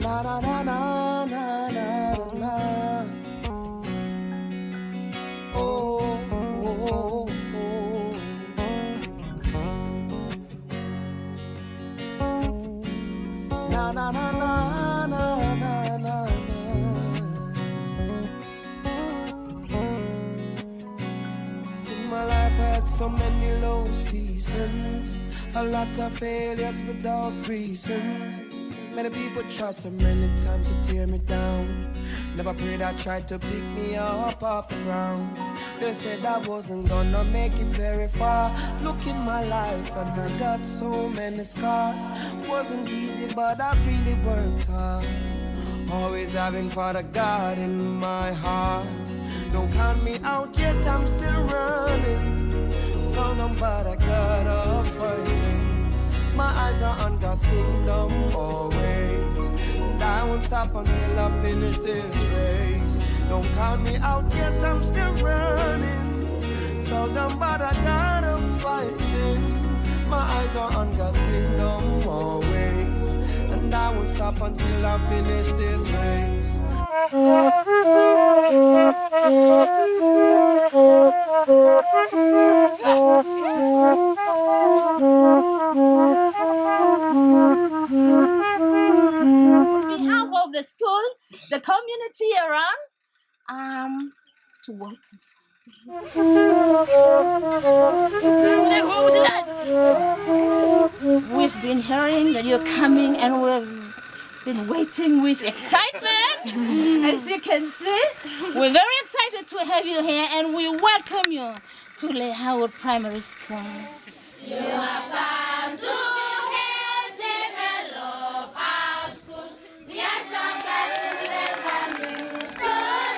na na na na na na na. Oh, oh, oh. Na na na na na na na. In my life I had so many low seasons, a lot of failures without reasons. Many people tried so many times to tear me down. Never prayed I tried to pick me up off the ground. They said I wasn't gonna make it very far. Look in my life and I got so many scars. Wasn't easy but I really worked hard. Always having Father God in my heart. Don't count me out yet, I'm still running. Found them but I got up fighting. My eyes are on God's kingdom always, and I won't stop until I finish this race. Don't count me out yet, I'm still running. Fell down but I got up fighting. My eyes are on God's kingdom always, and I won't stop until I finish this race. The school, the community around, to welcome. We've been hearing that you're coming and we've been waiting with excitement. As you can see, we're very excited to have you here and we welcome you to Leaur Primary School. You have come to help develop our school. We are so glad to welcome you today.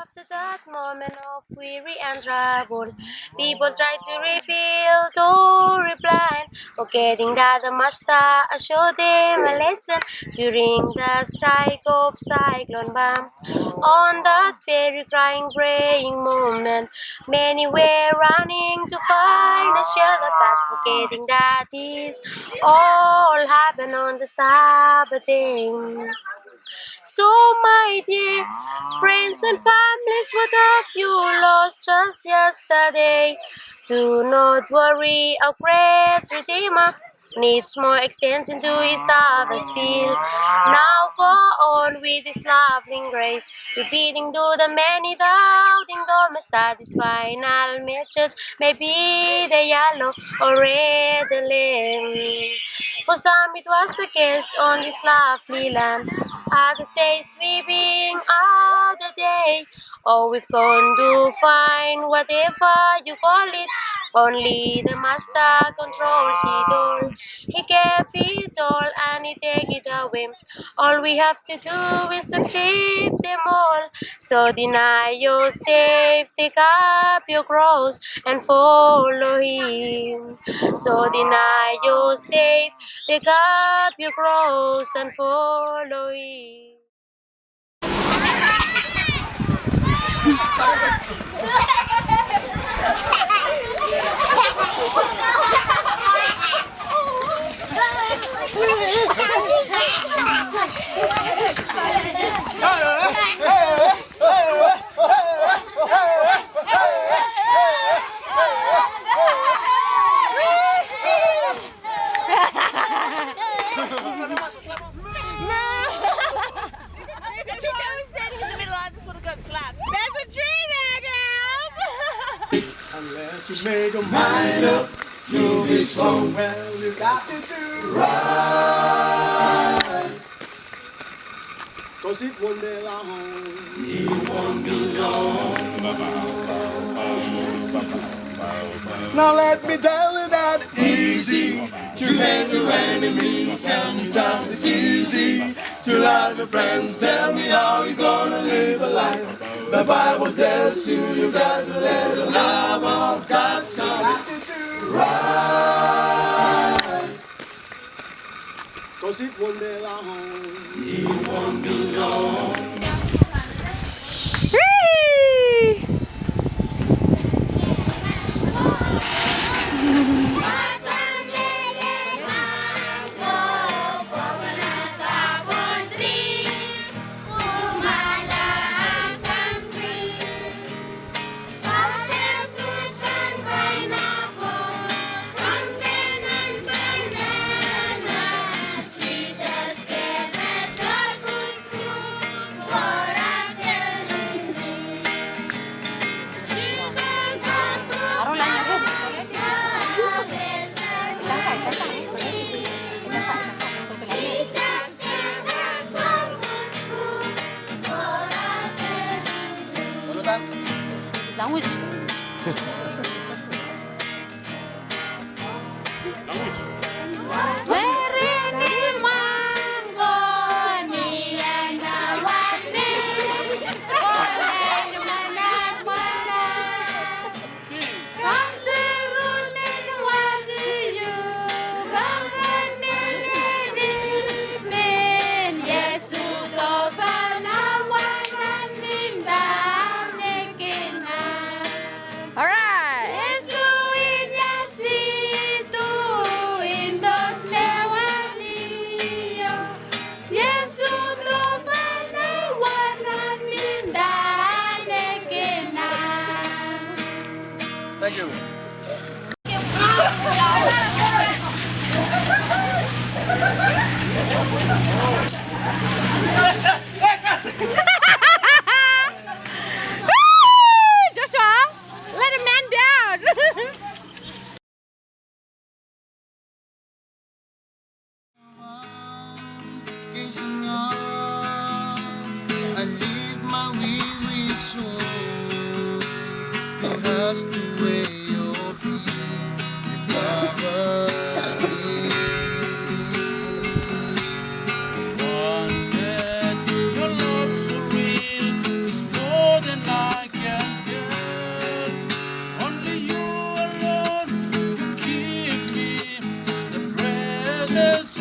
After that moment of weary and trouble, people tried to rebuild or reply, forgetting that the master showed them a lesson during the strike of Cyclone Pam. On that very crying, praying moment, many were running to find a shelter, but forgetting that this all happened on the Sabbath day. So, my dear friends and families, what have you lost just yesterday? Do not worry, our great Redeemer needs more extension to his harvest field. Now go on with his loving grace, repeating to the many doubting Thomas that his final message may be the yellow or red lamb. For some it was a guess on this lovely land. Others say sweeping out the day. Oh, we've gone to find whatever you call it. Only the master controls it all. He gave it all and he take it away. All we have to do is accept them all. So deny yourself, take up your cross and follow him. So deny yourself, take up your cross and follow him. Once you made your mind up to be strong, well, you got to do right. 'Cause it won't be long. It won't be long. Now let me tell you that easy to hate your enemies, and it's just as easy to love your friends. Tell me how you gonna live a life. The Bible tells you got to let the love of God's got to do right. 'Cause it won't be long. It won't be long. Language. Thank you. Joshua, let a man down. I leave my weary soul. Because the way your feet covers me. One that your love so real is more than I can get. Only you alone can give me the breathless